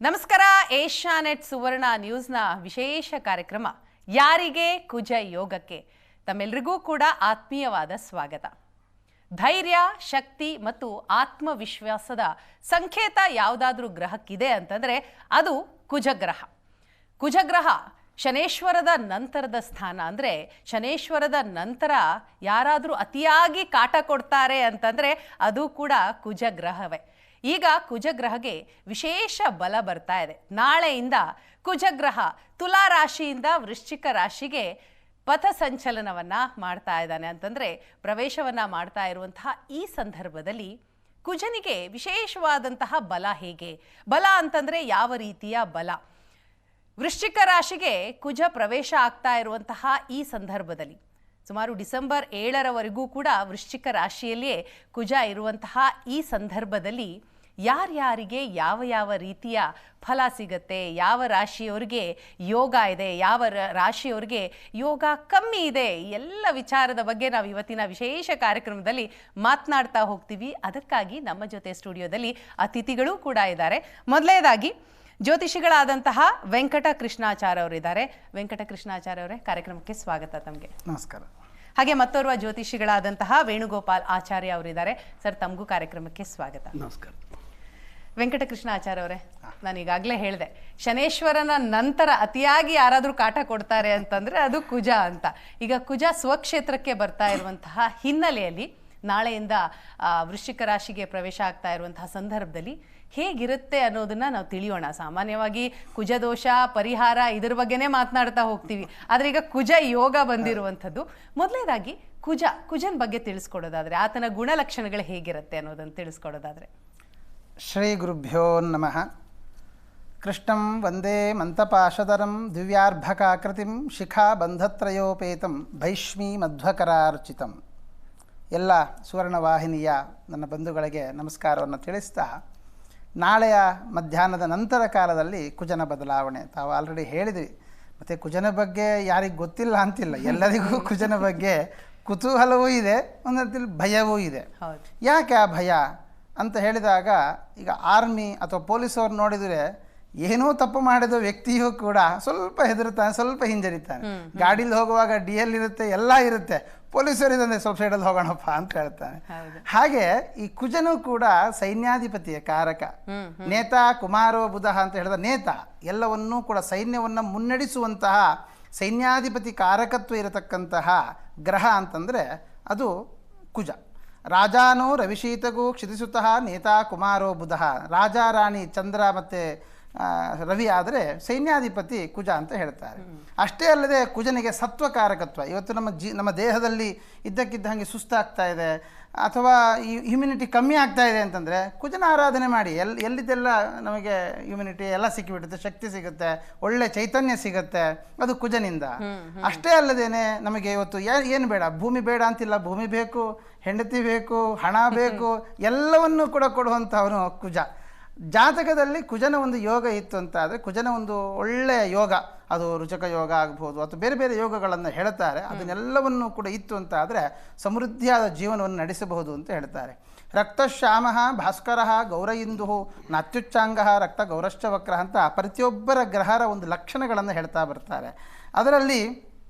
ನಮಸ್ಕಾರ. ಏಷ್ಯಾನೆಟ್ ಸುವರ್ಣ ನ್ಯೂಸ್ನ ವಿಶೇಷ ಕಾರ್ಯಕ್ರಮ ಯಾರಿಗೆ ಕುಜ ಯೋಗಕ್ಕೆ ತಮ್ಮೆಲ್ಲರಿಗೂ ಕೂಡ ಆತ್ಮೀಯವಾದ ಸ್ವಾಗತ. ಧೈರ್ಯ, ಶಕ್ತಿ ಮತ್ತು ಆತ್ಮವಿಶ್ವಾಸದ ಸಂಕೇತ ಯಾವುದಾದ್ರೂ ಗ್ರಹಕ್ಕಿದೆ ಅಂತಂದರೆ ಅದು ಕುಜಗ್ರಹ. ಕುಜಗ್ರಹ ಶನೇಶ್ವರದ ನಂತರದ ಸ್ಥಾನ. ಅಂದರೆ ಶನೇಶ್ವರದ ನಂತರ ಯಾರಾದರೂ ಅತಿಯಾಗಿ ಕಾಟ ಕೊಡ್ತಾರೆ ಅಂತಂದರೆ ಅದು ಕೂಡ ಕುಜಗ್ರಹವೇ. ಈಗ ಕುಜಗ್ರಹಗೆ ವಿಶೇಷ ಬಲ ಬರ್ತಾ ಇದೆ. ನಾಳೆಯಿಂದ ಕುಜಗ್ರಹ ತುಲಾ ರಾಶಿಯಿಂದ ವೃಶ್ಚಿಕ ರಾಶಿಗೆ ಪಥ ಸಂಚಲನವನ್ನು ಮಾಡ್ತಾ ಇದ್ದಾನೆ ಅಂತಂದರೆ ಪ್ರವೇಶವನ್ನು ಮಾಡ್ತಾ ಇರುವಂತಹ ಈ ಸಂದರ್ಭದಲ್ಲಿ ಕುಜನಿಗೆ ವಿಶೇಷವಾದಂತಹ ಬಲ ಹೇಗೆ? ಬಲ ಅಂತಂದರೆ ಯಾವ ರೀತಿಯ ಬಲ? ವೃಶ್ಚಿಕ ರಾಶಿಗೆ ಕುಜ ಪ್ರವೇಶ ಆಗ್ತಾ ಇರುವಂತಹ ಈ ಸಂದರ್ಭದಲ್ಲಿ ಸುಮಾರು ಡಿಸೆಂಬರ್ 7ರವರೆಗೂ ಕೂಡ ವೃಶ್ಚಿಕ ರಾಶಿಯಲ್ಲಿಯೇ ಕುಜ ಇರುವಂತಹ ಈ ಸಂದರ್ಭದಲ್ಲಿ ಯಾರ್ಯಾರಿಗೆ ಯಾವ ಯಾವ ರೀತಿಯ ಫಲ ಸಿಗುತ್ತೆ, ಯಾವ ರಾಶಿಯವರಿಗೆ ಯೋಗ ಇದೆ, ಯಾವ ರಾಶಿಯವರಿಗೆ ಯೋಗ ಕಮ್ಮಿ ಇದೆ, ಎಲ್ಲ ವಿಚಾರದ ಬಗ್ಗೆ ನಾವು ಇವತ್ತಿನ ವಿಶೇಷ ಕಾರ್ಯಕ್ರಮದಲ್ಲಿ ಮಾತನಾಡ್ತಾ ಹೋಗ್ತೀವಿ. ಅದಕ್ಕಾಗಿ ನಮ್ಮ ಜೊತೆ ಸ್ಟುಡಿಯೋದಲ್ಲಿ ಅತಿಥಿಗಳು ಕೂಡ ಇದ್ದಾರೆ. ಮೊದಲನೇದಾಗಿ ಜ್ಯೋತಿಷಿಗಳಾದಂತಹ ವೆಂಕಟ ಕೃಷ್ಣಾಚಾರ್ಯ ಅವರಿದ್ದಾರೆ. ವೆಂಕಟ ಕೃಷ್ಣಾಚಾರ್ಯ ಅವರೇ, ಕಾರ್ಯಕ್ರಮಕ್ಕೆ ಸ್ವಾಗತ. ತಮಗೆ ನಮಸ್ಕಾರ. ಹಾಗೆ ಮತ್ತೋರ್ವ ಜ್ಯೋತಿಷಿಗಳಾದಂತಹ ವೇಣುಗೋಪಾಲ್ ಆಚಾರ್ಯ ಅವರಿದ್ದಾರೆ. ಸರ್, ತಮಗೂ ಕಾರ್ಯಕ್ರಮಕ್ಕೆ ಸ್ವಾಗತ. ನಮಸ್ಕಾರ. ವೆಂಕಟ ಕೃಷ್ಣಾಚಾರ್ಯ ಅವರೇ, ನಾನು ಈಗಾಗಲೇ ಹೇಳಿದೆ, ಶನೇಶ್ವರನ ನಂತರ ಅತಿಯಾಗಿ ಯಾರಾದರೂ ಕಾಟ ಕೊಡ್ತಾರೆ ಅಂತಂದರೆ ಅದು ಕುಜ ಅಂತ. ಈಗ ಕುಜ ಸ್ವಕ್ಷೇತ್ರಕ್ಕೆ ಬರ್ತಾ ಇರುವಂತಹ ಹಿನ್ನೆಲೆಯಲ್ಲಿ ನಾಳೆಯಿಂದ ವೃಶ್ಚಿಕ ರಾಶಿಗೆ ಪ್ರವೇಶ ಆಗ್ತಾ ಇರುವಂತಹ ಸಂದರ್ಭದಲ್ಲಿ ಹೇಗಿರುತ್ತೆ ಅನ್ನೋದನ್ನ ನಾವು ತಿಳಿಯೋಣ. ಸಾಮಾನ್ಯವಾಗಿ ಕುಜದೋಷ ಪರಿಹಾರ ಇದ್ರ ಬಗ್ಗೆನೇ ಮಾತನಾಡ್ತಾ ಹೋಗ್ತೀವಿ, ಆದರೆ ಈಗ ಕುಜ ಯೋಗ ಬಂದಿರುವಂಥದ್ದು. ಮೊದಲನೇದಾಗಿ ಕುಜನ ಬಗ್ಗೆ ತಿಳಿಸ್ಕೊಡೋದಾದ್ರೆ, ಆತನ ಗುಣಲಕ್ಷಣಗಳು ಹೇಗಿರುತ್ತೆ ಅನ್ನೋದನ್ನು ತಿಳಿಸ್ಕೊಡೋದಾದ್ರೆ. ಶ್ರೀ ಗುರುಭ್ಯೋ ನಮಃ. ಕೃಷ್ಣಂ ವಂದೇ ಮಂತಪಾಶಧರಂ ದಿವ್ಯಾರ್ಭಕಾಕೃತಿಂ ಶಿಖಾ ಬಂಧತ್ರಯೋಪೇತಂ ಭೈಷ್ಮೀ ಮಧ್ವಕರಾರ್ಚಿತಂ. ಎಲ್ಲ ಸುವರ್ಣವಾಹಿನಿಯ ನನ್ನ ಬಂಧುಗಳಿಗೆ ನಮಸ್ಕಾರವನ್ನು ತಿಳಿಸ್ತಾ, ನಾಳೆಯ ಮಧ್ಯಾಹ್ನದ ನಂತರ ಕಾಲದಲ್ಲಿ ಕುಜನ ಬದಲಾವಣೆ ತಾವು ಆಲ್ರೆಡಿ ಹೇಳಿದ್ವಿ. ಮತ್ತು ಕುಜನ ಬಗ್ಗೆ ಯಾರಿಗೆ ಗೊತ್ತಿಲ್ಲ ಅಂತಿಲ್ಲ, ಎಲ್ಲರಿಗೂ ಕುಜನ ಬಗ್ಗೆ ಕುತೂಹಲವೂ ಇದೆ, ಒಂದರಲ್ಲಿ ಭಯವೂ ಇದೆ. ಯಾಕೆ ಆ ಭಯ ಅಂತ ಹೇಳಿದಾಗ, ಈಗ ಆರ್ಮಿ ಅಥವಾ ಪೊಲೀಸವ್ರು ನೋಡಿದರೆ ಏನೋ ತಪ್ಪು ಮಾಡಿದ ವ್ಯಕ್ತಿಯೂ ಕೂಡ ಸ್ವಲ್ಪ ಹೆದರ್ತಾನೆ, ಸ್ವಲ್ಪ ಹಿಂಜರಿತಾನೆ. ಗಾಡೀಲಿ ಹೋಗುವಾಗ DL ಇರುತ್ತೆ, ಎಲ್ಲ ಇರುತ್ತೆ. ಪೊಲೀಸರಿದಂದ್ರೆ ಸ್ವಲ್ಪ ಸೈಡಲ್ಲಿ ಹೋಗೋಣಪ್ಪ ಅಂತ ಹೇಳ್ತಾನೆ. ಹಾಗೆ ಈ ಕುಜನು ಕೂಡ ಸೈನ್ಯಾಧಿಪತಿಯ ಕಾರಕ. ನೇತಾ ಕುಮಾರೋ ಬುಧ ಅಂತ ಹೇಳಿದ ನೇತ ಎಲ್ಲವನ್ನೂ ಕೂಡ ಸೈನ್ಯವನ್ನು ಮುನ್ನಡೆಸುವಂತಹ ಸೈನ್ಯಾಧಿಪತಿ ಕಾರಕತ್ವ ಇರತಕ್ಕಂತಹ ಗ್ರಹ ಅಂತಂದರೆ ಅದು ಕುಜ. ರಾಜಾನೋ ರವಿಶೀತಗೂ ಕ್ಷಿತಿಸುತಃ ನೇತಾ ಕುಮಾರೋ ಬುಧ. ರಾಜ ರಾಣಿ ಚಂದ್ರ ಮತ್ತು ರವಿ ಆದರೆ ಸೈನ್ಯಾಧಿಪತಿ ಕುಜ ಅಂತ ಹೇಳ್ತಾರೆ. ಅಷ್ಟೇ ಅಲ್ಲದೆ ಕುಜನಿಗೆ ಸತ್ವಕಾರಕತ್ವ. ಇವತ್ತು ನಮ್ಮ ದೇಹದಲ್ಲಿ ಇದ್ದಕ್ಕಿದ್ದ ಹಾಗೆ ಸುಸ್ತಾಗ್ತಾ ಇದೆ ಅಥವಾ ಈ ಹ್ಯುಮಿನಿಟಿ ಕಮ್ಮಿ ಆಗ್ತಾ ಇದೆ ಅಂತಂದರೆ ಕುಜನ ಆರಾಧನೆ ಮಾಡಿ ಎಲ್ಲಿದ್ದೆಲ್ಲ ನಮಗೆ ಹ್ಯುಮಿನಿಟಿ ಎಲ್ಲ ಸಿಕ್ಕಿಬಿಡುತ್ತೆ, ಶಕ್ತಿ ಸಿಗುತ್ತೆ, ಒಳ್ಳೆ ಚೈತನ್ಯ ಸಿಗುತ್ತೆ, ಅದು ಕುಜನಿಂದ. ಅಷ್ಟೇ ಅಲ್ಲದೇನೆ ನಮಗೆ ಇವತ್ತು ಏನು ಬೇಡ, ಭೂಮಿ ಬೇಡ ಅಂತಿಲ್ಲ, ಭೂಮಿ ಬೇಕು, ಹೆಂಡತಿ ಬೇಕು, ಹಣ ಬೇಕು, ಎಲ್ಲವನ್ನೂ ಕೂಡ ಕೊಡುವಂಥವನು ಕುಜ. ಜಾತಕದಲ್ಲಿ ಕುಜನ ಒಂದು ಯೋಗ ಇತ್ತು ಅಂತ ಆದರೆ, ಕುಜನ ಒಂದು ಒಳ್ಳೆಯ ಯೋಗ, ಅದು ರುಚಕ ಯೋಗ ಆಗ್ಬೋದು ಅಥವಾ ಬೇರೆ ಬೇರೆ ಯೋಗಗಳನ್ನು ಹೇಳ್ತಾರೆ, ಅದನ್ನೆಲ್ಲವನ್ನೂ ಕೂಡ ಇತ್ತು ಅಂತ ಆದರೆ ಸಮೃದ್ಧಿಯಾದ ಜೀವನವನ್ನು ನಡೆಸಬಹುದು ಅಂತ ಹೇಳ್ತಾರೆ. ರಕ್ತಶ್ಯಾಮ ಭಾಸ್ಕರ ಗೌರಯಿಂದು ನಾತ್ಯುಚ್ಚಾಂಗ ರಕ್ತ ಗೌರಶ್ಚ ವಕ್ರ ಅಂತ ಪ್ರತಿಯೊಬ್ಬರ ಗ್ರಹರ ಒಂದು ಲಕ್ಷಣಗಳನ್ನು ಹೇಳ್ತಾ ಬರ್ತಾರೆ. ಅದರಲ್ಲಿ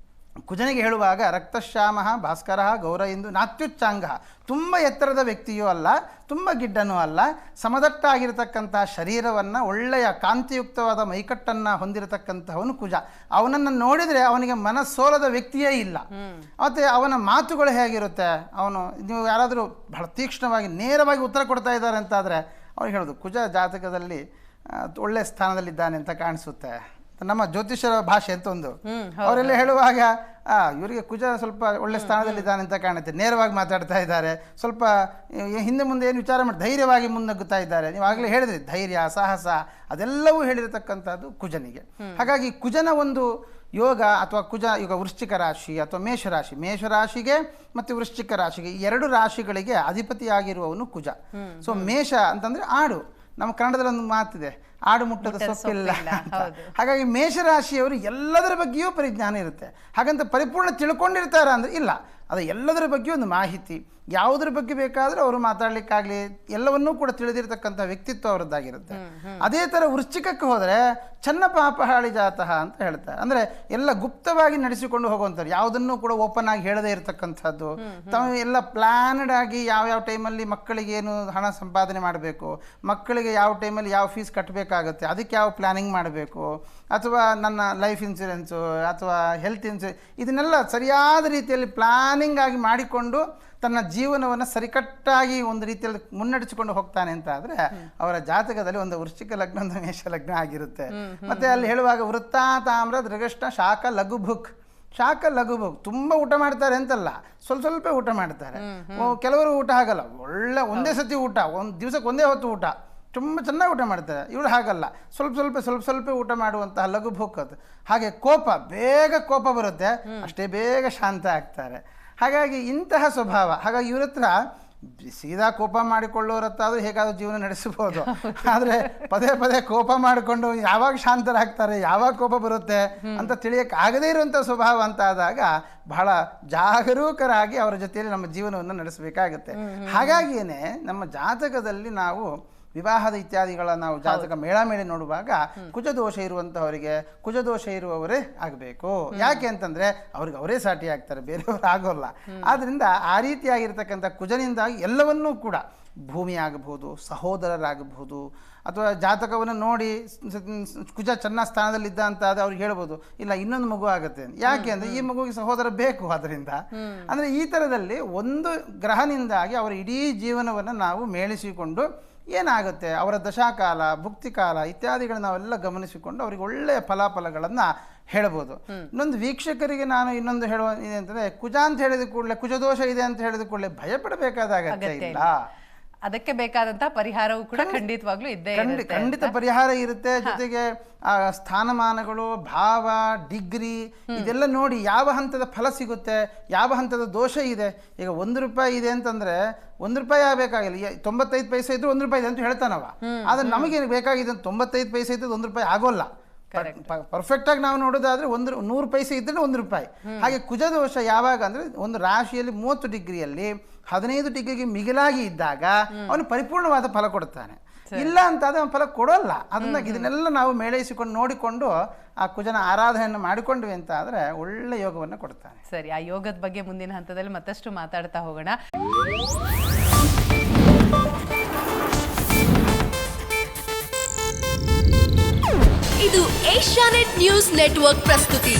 ಕುಜನಿಗೆ ಹೇಳುವಾಗ ರಕ್ತಶ್ಯಾಮ ಭಾಸ್ಕರ ಗೌರಯಿಂದು ನಾತ್ಯುಚ್ಚಾಂಗ, ತುಂಬ ಎತ್ತರದ ವ್ಯಕ್ತಿಯೂ ಅಲ್ಲ, ತುಂಬ ಗಿಡ್ಡನೂ ಅಲ್ಲ, ಸಮದಟ್ಟಾಗಿರತಕ್ಕಂಥ ಶರೀರವನ್ನು, ಒಳ್ಳೆಯ ಕಾಂತಿಯುಕ್ತವಾದ ಮೈಕಟ್ಟನ್ನು ಹೊಂದಿರತಕ್ಕಂಥವನು ಕುಜ. ಅವನನ್ನು ನೋಡಿದರೆ ಅವನಿಗೆ ಮನಸ್ಸೋಲದ ವ್ಯಕ್ತಿಯೇ ಇಲ್ಲ. ಮತ್ತು ಅವನ ಮಾತುಗಳು ಹೇಗಿರುತ್ತೆ, ಅವನು ನೀವು ಯಾರಾದರೂ ಬಹಳ ತೀಕ್ಷ್ಣವಾಗಿ ನೇರವಾಗಿ ಉತ್ತರ ಕೊಡ್ತಾ ಇದ್ದಾರೆ ಅಂತಾದರೆ ಅವ್ರಿಗೆ ಹೇಳೋದು ಕುಜ ಜಾತಕದಲ್ಲಿ ಒಳ್ಳೆಯ ಸ್ಥಾನದಲ್ಲಿದ್ದಾನೆ ಅಂತ ಕಾಣಿಸುತ್ತೆ. ನಮ್ಮ ಜ್ಯೋತಿಷರ ಭಾಷೆ ಅಂತ ಒಂದು, ಅವರೆಲ್ಲ ಹೇಳುವಾಗ ಇವರಿಗೆ ಕುಜ ಸ್ವಲ್ಪ ಒಳ್ಳೆ ಸ್ಥಾನದಲ್ಲಿದ್ದಾನೆ ಅಂತ ಕಾಣುತ್ತೆ, ನೇರವಾಗಿ ಮಾತಾಡ್ತಾ ಇದ್ದಾರೆ, ಸ್ವಲ್ಪ ಹಿಂದೆ ಮುಂದೆ ಏನು ವಿಚಾರ ಮಾಡಿ ಧೈರ್ಯವಾಗಿ ಮುನ್ನಗ್ಗುತ್ತಾ ಇದ್ದಾರೆ. ನೀವು ಆಗಲೇ ಹೇಳಿದ್ರಿ, ಧೈರ್ಯ, ಸಾಹಸ ಅದೆಲ್ಲವೂ ಹೇಳಿರತಕ್ಕಂಥದ್ದು ಕುಜನಿಗೆ. ಹಾಗಾಗಿ ಕುಜನ ಒಂದು ಯೋಗ ಅಥವಾ ಕುಜ ಈಗ ವೃಶ್ಚಿಕ ರಾಶಿ ಅಥವಾ ಮೇಷರಾಶಿ, ಮೇಷರಾಶಿಗೆ ಮತ್ತು ವೃಶ್ಚಿಕ ರಾಶಿಗೆ ಈ ಎರಡು ರಾಶಿಗಳಿಗೆ ಅಧಿಪತಿಯಾಗಿರುವವನು ಕುಜ. ಸೊ ಮೇಷ ಅಂತಂದರೆ ಆಡು, ನಮ್ಮ ಕನ್ನಡದಲ್ಲಿ ಒಂದು ಮಾತಿದೆ, ಆಡು ಮುಟ್ಟದ ಸೊಪ್ಪಿಲ್ಲ ಅಂತ. ಹಾಗಾಗಿ ಮೇಷರಾಶಿಯವರು ಎಲ್ಲದರ ಬಗ್ಗೆಯೂ ಪರಿಜ್ಞಾನ ಇರುತ್ತೆ. ಹಾಗಂತ ಪರಿಪೂರ್ಣ ತಿಳ್ಕೊಂಡಿರ್ತಾರ ಅಂದರೆ ಇಲ್ಲ, ಅದು ಎಲ್ಲದರ ಬಗ್ಗೆ ಒಂದು ಮಾಹಿತಿ, ಯಾವುದ್ರ ಬಗ್ಗೆ ಬೇಕಾದರೂ ಅವರು ಮಾತಾಡಲಿಕ್ಕಾಗಲಿ ಎಲ್ಲವನ್ನೂ ಕೂಡ ತಿಳಿದಿರತಕ್ಕಂಥ ವ್ಯಕ್ತಿತ್ವ ಅವರದ್ದಾಗಿರುತ್ತೆ. ಅದೇ ಥರ ವೃಶ್ಚಿಕಕ್ಕೆ ಹೋದರೆ ಚನ್ನ ಪಾಪಹಾಳಿ ಜಾತಃ ಅಂತ ಹೇಳ್ತಾರೆ. ಅಂದರೆ ಎಲ್ಲ ಗುಪ್ತವಾಗಿ ನಡೆಸಿಕೊಂಡು ಹೋಗುವಂಥವ್ರು, ಯಾವುದನ್ನು ಕೂಡ ಓಪನ್ ಆಗಿ ಹೇಳದೇ ಇರತಕ್ಕಂಥದ್ದು. ತಾವು ಎಲ್ಲ ಪ್ಲ್ಯಾನ್ಡ್ ಆಗಿ ಯಾವ್ಯಾವ ಟೈಮಲ್ಲಿ ಮಕ್ಕಳಿಗೆ ಏನು ಹಣ ಸಂಪಾದನೆ ಮಾಡಬೇಕು, ಮಕ್ಕಳಿಗೆ ಯಾವ ಟೈಮಲ್ಲಿ ಯಾವ ಫೀಸ್ ಕಟ್ಟಬೇಕಾಗುತ್ತೆ, ಅದಕ್ಕೆ ಯಾವ ಪ್ಲ್ಯಾನಿಂಗ್ ಮಾಡಬೇಕು, ಅಥವಾ ನನ್ನ ಲೈಫ್ ಇನ್ಶೂರೆನ್ಸು ಅಥವಾ ಹೆಲ್ತ್ ಇನ್ಶೂರೆನ್ಸ್, ಇದನ್ನೆಲ್ಲ ಸರಿಯಾದ ರೀತಿಯಲ್ಲಿ ಪ್ಲ್ಯಾನಿಂಗ್ ಆಗಿ ಮಾಡಿಕೊಂಡು ತನ್ನ ಜೀವನವನ್ನು ಸರಿಕಟ್ಟಾಗಿ ಒಂದು ರೀತಿಯಲ್ಲಿ ಮುನ್ನಡೆಸಿಕೊಂಡು ಹೋಗ್ತಾನೆ ಅಂತ ಆದರೆ ಅವರ ಜಾತಕದಲ್ಲಿ ಒಂದು ವೃಶ್ಚಿಕ ಲಗ್ನ, ಒಂದು ಮೇಷ ಲಗ್ನ ಆಗಿರುತ್ತೆ. ಮತ್ತೆ ಅಲ್ಲಿ ಹೇಳುವಾಗ ವೃತ್ತ ತಾಮ್ರ ದೃಗಷ್ಟ ಶಾಖ ಲಘುಭುಕ್. ಶಾಖ ಲಘುಭುಕ್ ತುಂಬ ಊಟ ಮಾಡ್ತಾರೆ ಅಂತಲ್ಲ, ಸ್ವಲ್ಪ ಊಟ ಮಾಡ್ತಾರೆ. ಕೆಲವರು ಊಟ ಆಗಲ್ಲ, ಒಳ್ಳೆ ಒಂದೇ ಸತಿ ಊಟ, ಒಂದು ದಿವಸಕ್ಕೆ ಒಂದೇ ಹೊತ್ತು ಊಟ, ತುಂಬ ಚೆನ್ನಾಗಿ ಊಟ ಮಾಡ್ತಾರೆ. ಇವಳು ಹಾಗಲ್ಲ, ಸ್ವಲ್ಪ ಊಟ ಮಾಡುವಂತಹ ಲಘುಭುಕ್. ಅದು ಹಾಗೆ ಬೇಗ ಕೋಪ ಬರುತ್ತೆ, ಅಷ್ಟೇ ಬೇಗ ಶಾಂತ ಆಗ್ತಾರೆ. ಹಾಗಾಗಿ ಇಂತಹ ಸ್ವಭಾವ. ಹಾಗಾಗಿ ಇವ್ರ ಹತ್ರ ಸೀದಾ ಕೋಪ ಮಾಡಿಕೊಳ್ಳೋರ ಹತ್ರ ಆದರೂ ಹೇಗಾದರೂ ಜೀವನ ನಡೆಸಬಹುದು. ಆದರೆ ಪದೇ ಕೋಪ ಮಾಡಿಕೊಂಡು ಯಾವಾಗ ಶಾಂತರಾಗ್ತಾರೆ, ಯಾವಾಗ ಕೋಪ ಬರುತ್ತೆ ಅಂತ ತಿಳಿಯಕ್ಕೆ ಆಗದೇ ಇರುವಂಥ ಸ್ವಭಾವ ಅಂತ ಆದಾಗ ಬಹಳ ಜಾಗರೂಕರಾಗಿ ಅವರ ಜೊತೆಯಲ್ಲಿ ನಮ್ಮ ಜೀವನವನ್ನು ನಡೆಸಬೇಕಾಗುತ್ತೆ. ಹಾಗಾಗಿಯೇ ನಮ್ಮ ಜಾತಕದಲ್ಲಿ ನಾವು ವಿವಾಹದ ಇತ್ಯಾದಿಗಳ ನಾವು ಜಾತಕ ಮೇಳಾಮೇಳೆ ನೋಡುವಾಗ ಕುಜದೋಷ ಇರುವಂಥವರಿಗೆ ಕುಜದೋಷ ಇರುವವರೇ ಆಗಬೇಕು. ಯಾಕೆ ಅಂತಂದರೆ ಅವ್ರಿಗೆ ಅವರೇ ಸಾಟಿ ಆಗ್ತಾರೆ, ಬೇರೆಯವರು ಆಗೋಲ್ಲ. ಆದ್ದರಿಂದ ಆ ರೀತಿಯಾಗಿರ್ತಕ್ಕಂಥ ಕುಜನಿಂದಾಗಿ ಎಲ್ಲವನ್ನೂ ಕೂಡ ಭೂಮಿ ಆಗಬಹುದು, ಸಹೋದರರಾಗಬಹುದು, ಅಥವಾ ಜಾತಕವನ್ನು ನೋಡಿ ಕುಜ ಚೆನ್ನಾಗಿ ಸ್ಥಾನದಲ್ಲಿದ್ದ ಅಂತ ಆದರೆ ಅವ್ರಿಗೆ ಹೇಳ್ಬೋದು, ಇಲ್ಲ ಇನ್ನೊಂದು ಮಗು ಆಗುತ್ತೆ. ಯಾಕೆ ಅಂದರೆ ಈ ಮಗುವಿಗೆ ಸಹೋದರ ಬೇಕು. ಅದರಿಂದ ಅಂದರೆ ಈ ಥರದಲ್ಲಿ ಒಂದು ಗ್ರಹನಿಂದಾಗಿ ಅವರ ಇಡೀ ಜೀವನವನ್ನು ನಾವು ಮೇಳಿಸಿಕೊಂಡು ಏನಾಗುತ್ತೆ, ಅವರ ದಶಾಕಾಲ, ಭುಕ್ತಿಕಾಲ ಇತ್ಯಾದಿಗಳನ್ನ ನಾವೆಲ್ಲ ಗಮನಿಸಿಕೊಂಡು ಅವರಿಗೆ ಒಳ್ಳೆಯ ಫಲಾಫಲಗಳನ್ನು ಹೇಳ್ಬೋದು. ಇನ್ನೊಂದು ವೀಕ್ಷಕರಿಗೆ ನಾನು ಇನ್ನೊಂದು ಹೇಳುವ ಅಂತಂದರೆ, ಕುಜ ಅಂತ ಹೇಳಿದ ಕೂಡಲೇ, ಕುಜದೋಷ ಇದೆ ಅಂತ ಹೇಳಿದ ಕೂಡಲೇ ಭಯಪಡಬೇಕಾದ ಅಗತ್ಯ ಇಲ್ಲ. ಅದಕ್ಕೆ ಬೇಕಾದಂತ ಪರಿಹಾರವೂ ಕೂಡ ಖಂಡಿತವಾಗ್ಲೂ ಇದ್ದೇ ಖಂಡಿತ ಪರಿಹಾರ ಇರುತ್ತೆ. ಜೊತೆಗೆ ಆ ಸ್ಥಾನಮಾನಗಳು, ಭಾವ, ಡಿಗ್ರಿ ಇದೆಲ್ಲ ನೋಡಿ ಯಾವ ಹಂತದ ಫಲ ಸಿಗುತ್ತೆ, ಯಾವ ಹಂತದ ದೋಷ ಇದೆ. ಈಗ ₹1 ಇದೆ ಅಂತಂದ್ರೆ ₹1 ಆಗಬೇಕಾಗಿಲ್ಲ, 95 ಪೈಸೆ ಇದ್ರು ₹1 ಇದೆ ಅಂತ ಹೇಳ್ತಾನವ. ಆದ್ರೆ ನಮಗೇನು ಬೇಕಾಗಿದೆ, 95 ಪೈಸೆ ಇದ್ದು ₹1 ಆಗೋಲ್ಲ. ಪರ್ಫೆಕ್ಟ್ ಆಗಿ ನಾವು ನೋಡೋದಾದ್ರೆ 100 ಪೈಸೆ ಇದ್ರೆ ₹1. ಹಾಗೆ ಕುಜದೋಷ ಯಾವಾಗ ಅಂದ್ರೆ ಒಂದು ರಾಶಿಯಲ್ಲಿ 30 ಡಿಗ್ರಿಯಲ್ಲಿ 15 ಡಿಗ್ರಿಗೆ ಮಿಗಿಲಾಗಿ ಇದ್ದಾಗ ಅವನು ಪರಿಪೂರ್ಣವಾದ ಫಲ ಕೊಡ್ತಾನೆ. ಇಲ್ಲ ಅಂತ ಆದ್ರೆ ಅವನು ಫಲ ಕೊಡೋಲ್ಲ. ಅದನ್ನ ಇದನ್ನೆಲ್ಲ ನಾವು ಮೇಳೈಸಿಕೊಂಡು ನೋಡಿಕೊಂಡು ಆ ಕುಜನ ಆರಾಧನೆಯನ್ನು ಮಾಡಿಕೊಂಡ್ವಿ ಅಂತ ಆದ್ರೆ ಒಳ್ಳೆ ಯೋಗವನ್ನು ಕೊಡ್ತಾನೆ. ಸರಿ, ಆ ಯೋಗದ ಬಗ್ಗೆ ಮುಂದಿನ ಹಂತದಲ್ಲಿ ಮತ್ತಷ್ಟು ಮಾತಾಡ್ತಾ ಹೋಗೋಣ. ಇದು ಏಷ್ಯಾನೆಟ್ ನ್ಯೂಸ್ ನೆಟ್ವರ್ಕ್ ಪ್ರಸ್ತುತಿ.